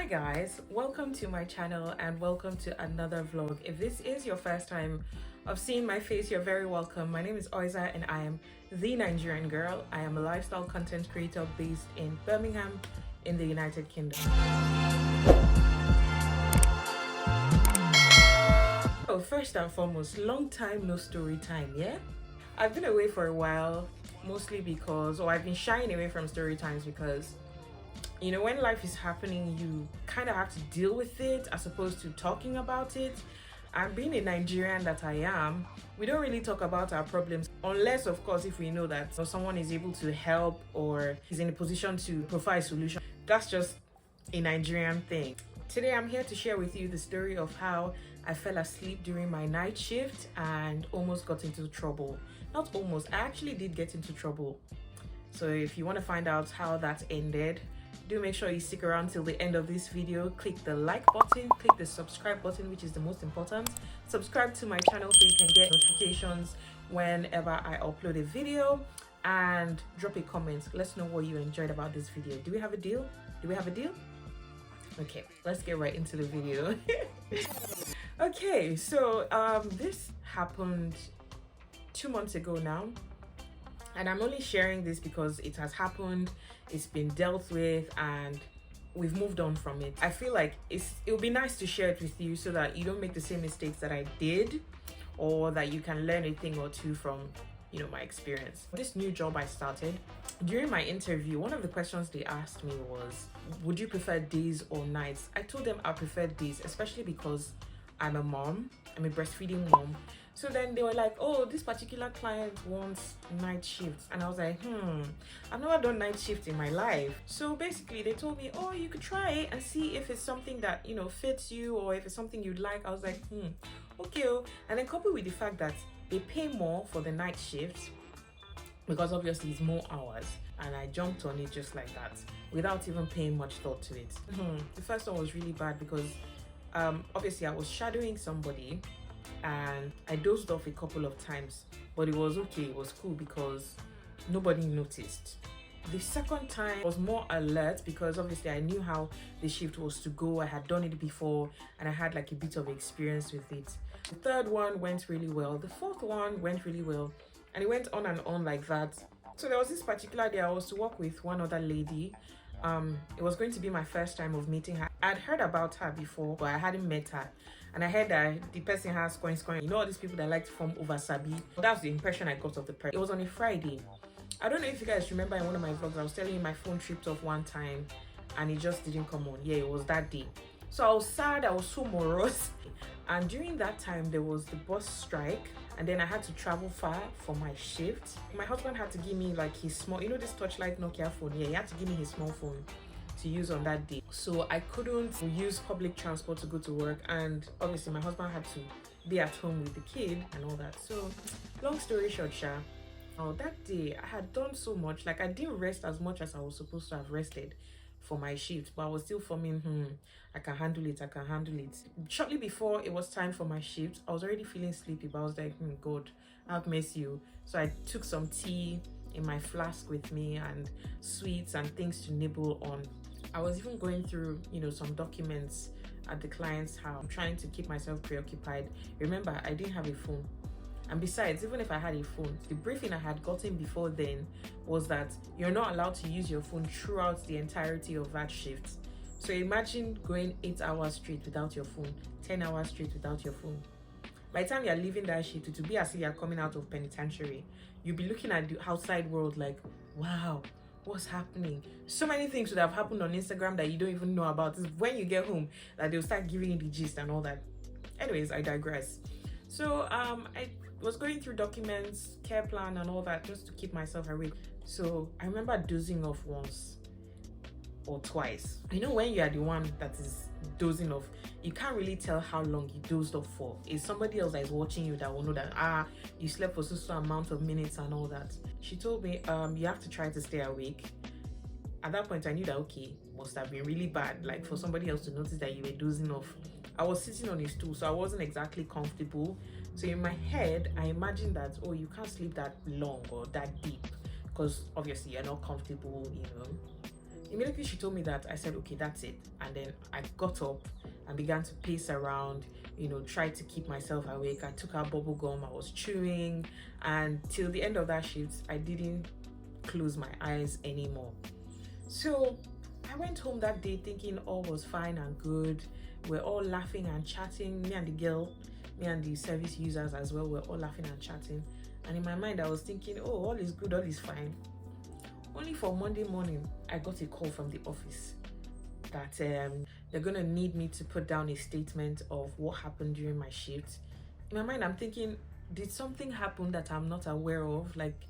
Hi guys, welcome to my channel and welcome to another vlog. If this is your first time of seeing my face, you're very welcome. My name is Oiza and I am the Nigerian girl. I am a lifestyle content creator based in Birmingham in the United Kingdom. So first and foremost, long time no story time, yeah? I've been away for a while, mostly because, or I've been shying away from story times because when life is happening, you kind of have to deal with it as opposed to talking about it. And being a Nigerian that I am, we don't really talk about our problems unless, of course, if we know that someone is able to help or is in a position to provide a solution. That's just a Nigerian thing. Today, I'm here to share with you the story of how I fell asleep during my night shift and almost got into trouble. Not almost, I actually did get into trouble. So if you want to find out how that ended, do make sure you stick around till the end of this video. Click the like button, click the subscribe button, which is the most important. Subscribe to my channel so you can get notifications whenever I upload a video, and drop a comment. Let's know what you enjoyed about this video. Do we have a deal? Do we have a deal? Okay, let's get right into the video. Okay, so this happened 2 months ago now. And I'm only sharing this because it has happened, it's been dealt with, and we've moved on from it. I feel like it would be nice to share it with you so that you don't make the same mistakes that I did, or that you can learn a thing or two from, my experience. This new job I started, during my interview, one of the questions they asked me was, would you prefer days or nights? I told them I prefer days, especially because I'm a mom, I'm a breastfeeding mom. So then they were like, oh, this particular client wants night shifts. And I was like, I've never done night shift in my life. So basically they told me, oh, you could try it and see if it's something that, fits you, or if it's something you'd like. I was like, okay. And then coupled with the fact that they pay more for the night shifts, because obviously it's more hours. And I jumped on it just like that without even paying much thought to it. The first one was really bad because obviously I was shadowing somebody and I dozed off a couple of times, but it was okay, it was cool because nobody noticed. The second time was more alert because obviously I knew how the shift was to go. I had done it before and I had like a bit of experience with it. The third one went really well. The fourth one went really well, and it went on and on like that. So there was this particular day I was to work with one other lady. It was going to be my first time of meeting her. I'd heard about her before, but I hadn't met her. And I heard that the person has scoring. All these people that like to form over Sabi. That's the impression I got of the person. It was on a Friday. I don't know if you guys remember in one of my vlogs, I was telling you my phone tripped off one time and it just didn't come on. Yeah, it was that day. So I was sad, I was so morose. And during that time, there was the bus strike. And then I had to travel far for my shift. My husband had to give me like his small, this touchlight Nokia phone. Yeah, he had to give me his small phone to use on that day. So I couldn't use public transport to go to work. And obviously my husband had to be at home with the kid and all that. So long story short, that day I had done so much. Like I didn't rest as much as I was supposed to have rested for my shift, but I was still forming, I can handle it. Shortly before it was time for my shift, I was already feeling sleepy, but I was like, God, have mercy. So I took some tea in my flask with me and sweets and things to nibble on. I was even going through, some documents at the client's house. I'm trying to keep myself preoccupied. Remember, I didn't have a phone. And besides, even if I had a phone, the briefing I had gotten before then was that you're not allowed to use your phone throughout the entirety of that shift. So imagine going 8 hours straight without your phone, 10 hours straight without your phone. By the time you're leaving that shift, it will be as if you're coming out of penitentiary. You'll be looking at the outside world like, wow, what's happening? So many things would have happened on Instagram that you don't even know about. It's when you get home that they'll start giving you the gist and all that. Anyways, I digress. So I was going through documents, care plan and all that just to keep myself awake. So I remember dozing off once or twice. When you are the one that is dozing off, you can't really tell how long you dozed off for. It's somebody else that is watching you that will know that you slept for so amount of minutes and all that. She told me you have to try to stay awake. At that point I knew that okay, must have been really bad, like for somebody else to notice that you were dozing off. I was sitting on a stool, so I wasn't exactly comfortable. So in my head I imagined that you can't sleep that long or that deep because obviously you're not comfortable, Immediately she told me that, I said, okay, that's it. And then I got up and began to pace around, tried to keep myself awake. I took out bubble gum, I was chewing, and till the end of that shift, I didn't close my eyes anymore. So I went home that day thinking all was fine and good. We're all laughing and chatting. Me and the service users as well, we're all laughing and chatting. And in my mind, I was thinking, oh, all is good, all is fine. Only for Monday morning, I got a call from the office that they're going to need me to put down a statement of what happened during my shift. In my mind, I'm thinking, did something happen that I'm not aware of? Like,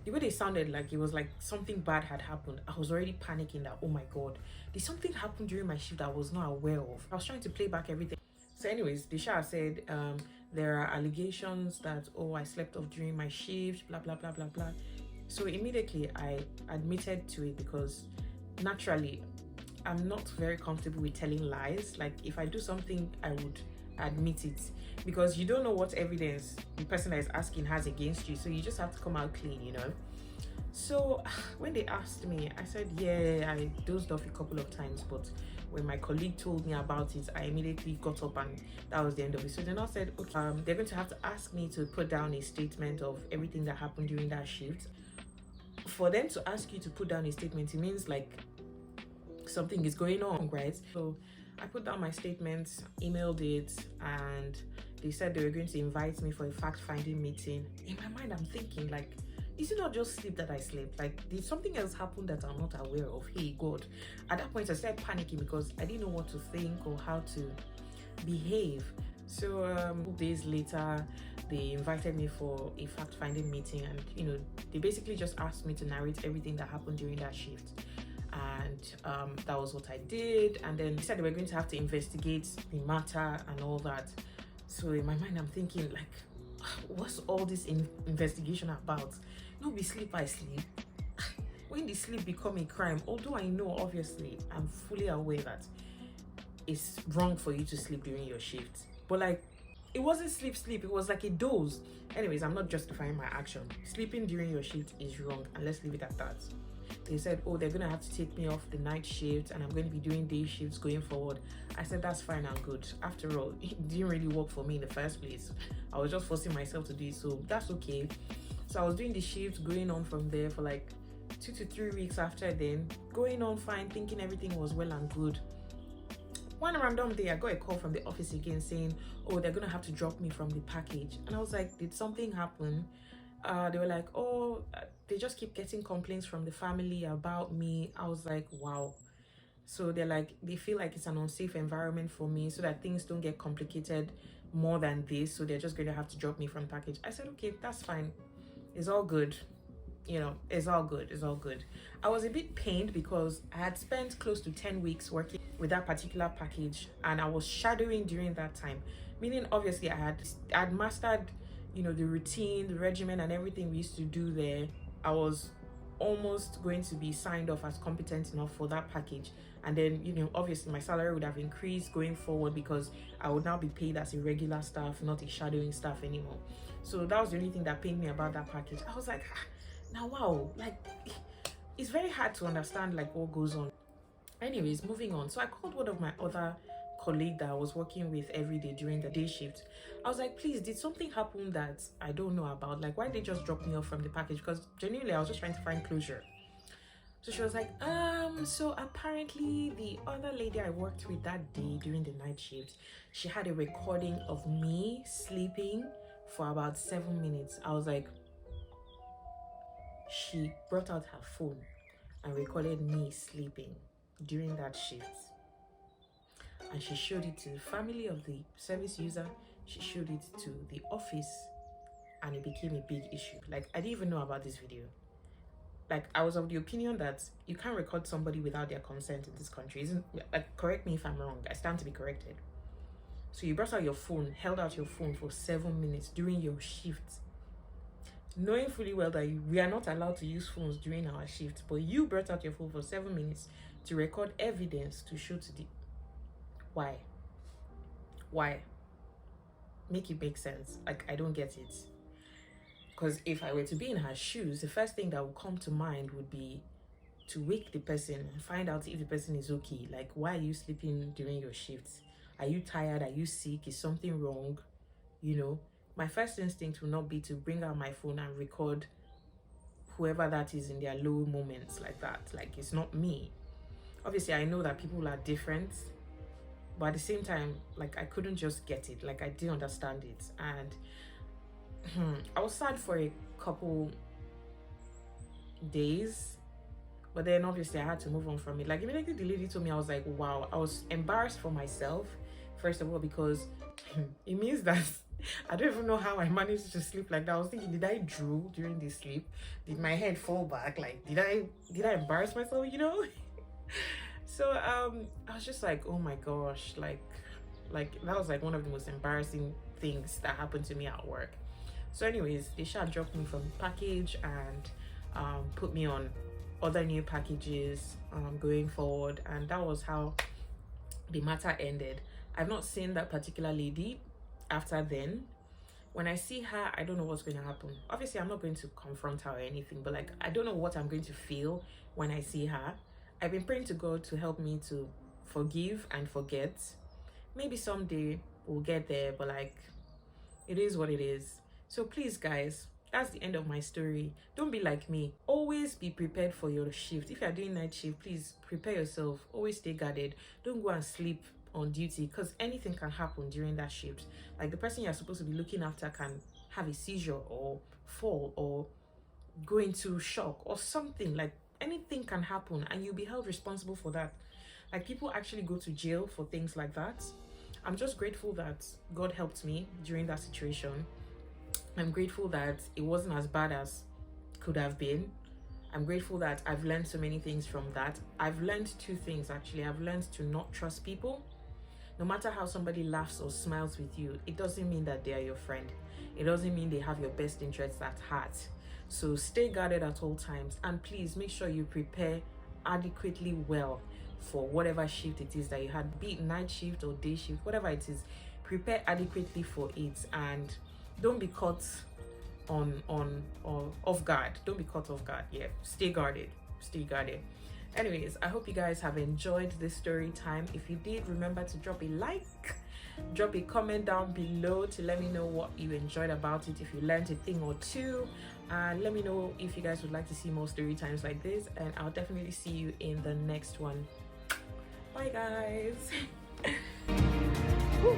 the way they sounded, like it was like something bad had happened. I was already panicking that, oh my God, did something happen during my shift that I was not aware of? I was trying to play back everything. So anyways, the Shah said, there are allegations that, oh, I slept off during my shift, blah, blah, blah, blah, blah. So immediately I admitted to it because naturally I'm not very comfortable with telling lies. Like if I do something, I would admit it because you don't know what evidence the person that is asking has against you. So you just have to come out clean, So when they asked me, I said, yeah, I dozed off a couple of times, but when my colleague told me about it, I immediately got up and that was the end of it. So then I said, okay, they're going to have to ask me to put down a statement of everything that happened during that shift. For them to ask you to put down a statement, it means like something is going on, right? So I put down my statement, emailed it, and they said they were going to invite me for a fact-finding meeting. In my mind, I'm thinking like, is it not just sleep that I slept? Like, did something else happen that I'm not aware of? Hey, God. At that point, I started panicking because I didn't know what to think or how to behave. So 2 days later, they invited me for a fact-finding meeting, and they basically just asked me to narrate everything that happened during that shift. And that was what I did. And then they said they were going to have to investigate the matter and all that. So in my mind, I'm thinking like, what's all this investigation about? No be sleep I sleep. When the sleep become a crime, although I know obviously I'm fully aware that it's wrong for you to sleep during your shift, but like it wasn't sleep, it was like a doze. Anyways, I'm not justifying my action. Sleeping during your shift is wrong, and let's leave it at that. They said, oh, they're gonna have to take me off the night shift and I'm going to be doing day shifts going forward. I said, that's fine and good. After all, it didn't really work for me in the first place. I was just forcing myself to do it, so that's okay. So I was doing the shift, going on from there for like 2 to 3 weeks after then, going on fine, thinking everything was well and good. One random day, I got a call from the office again saying, oh, they're gonna have to drop me from the package. And I was like, did something happen? They were like, oh, they just keep getting complaints from the family about me. I was like, wow. So they're like, they feel like it's an unsafe environment for me so that things don't get complicated more than this. So they're just going to have to drop me from the package. I said, okay, that's fine. It's all good. It's all good. It's all good. I was a bit pained because I had spent close to 10 weeks working with that particular package and I was shadowing during that time. Meaning, obviously, I had mastered the routine, the regimen and everything we used to do there. I was almost going to be signed off as competent enough for that package. And then, obviously my salary would have increased going forward because I would now be paid as a regular staff, not a shadowing staff anymore. So that was the only thing that pained me about that package. I was like, now, wow, like, it's very hard to understand like what goes on. Anyways, moving on. So I called one of my other colleague that I was working with every day during the day shift. I was like, please, did something happen that I don't know about? Like, why did they just drop me off from the package? Because genuinely, I was just trying to find closure. So she was like, so apparently the other lady I worked with that day during the night shift, she had a recording of me sleeping for about 7 minutes. I was like, she brought out her phone and recorded me sleeping during that shift. And she showed it to the family of the service user. She showed it to the office and it became a big issue. Like, I didn't even know about this video. Like, I was of the opinion that you can't record somebody without their consent in this country. Isn't, like, correct me if I'm wrong. I stand to be corrected. So you brought out your phone, held out your phone for 7 minutes during your shift, knowing fully well that we are not allowed to use phones during our shift, but you brought out your phone for 7 minutes to record evidence to show to the... Why? Make it make sense. Like, I don't get it. Because if I were to be in her shoes, the first thing that would come to mind would be, to wake the person and find out if the person is okay. Like, why are you sleeping during your shifts? Are you tired? Are you sick? Is something wrong? You know, my first instinct will not be to bring out my phone and record whoever that is in their low moments like that. Like, it's not me. Obviously, I know that people are different, but at the same time, like, I couldn't just get it. Like, I didn't understand it. And I was sad for a couple days, but then obviously I had to move on from it. Like, immediately the lady told me, I was like, wow. I was embarrassed for myself, first of all, because it means that I don't even know how I managed to sleep like that. I was thinking, did I drool during the sleep? Did my head fall back? Like, did I embarrass myself, you know? So I was just like, oh my gosh, like that was like one of the most embarrassing things that happened to me at work. So anyways, they dropped me from the package and put me on other new packages going forward, and that was how the matter ended. I've not seen that particular lady after then. When I see her, I don't know what's going to happen. Obviously, I'm not going to confront her or anything, but like, I don't know what I'm going to feel when I see her. I've been praying to God to help me to forgive and forget. Maybe someday we'll get there, but like, it is what it is. So please, guys, that's the end of my story. Don't be like me. Always be prepared for your shift. If you're doing night shift, please prepare yourself. Always stay guarded. Don't go and sleep on duty, because anything can happen during that shift. Like, the person you're supposed to be looking after can have a seizure or fall or go into shock or something. Like, anything can happen and you'll be held responsible for that. Like, people actually go to jail for things like that. I'm just grateful that God helped me during that situation. I'm grateful that it wasn't as bad as could have been. I'm grateful that I've learned so many things from that. I've learned two things actually. I've learned to not trust people. No matter how somebody laughs or smiles with you, it doesn't mean that they are your friend. It doesn't mean they have your best interests at heart. So stay guarded at all times, and please make sure you prepare adequately well for whatever shift it is that you had, be it night shift or day shift, whatever it is. Prepare adequately for it, and don't be caught on or off guard. Don't be caught off guard. Yeah, stay guarded. Stay guarded. Anyways, I hope you guys have enjoyed this story time. If you did, remember to drop a like, drop a comment down below to let me know what you enjoyed about it, if you learned a thing or two, and let me know if you guys would like to see more story times like this, and I'll definitely see you in the next one. Bye guys. Woo.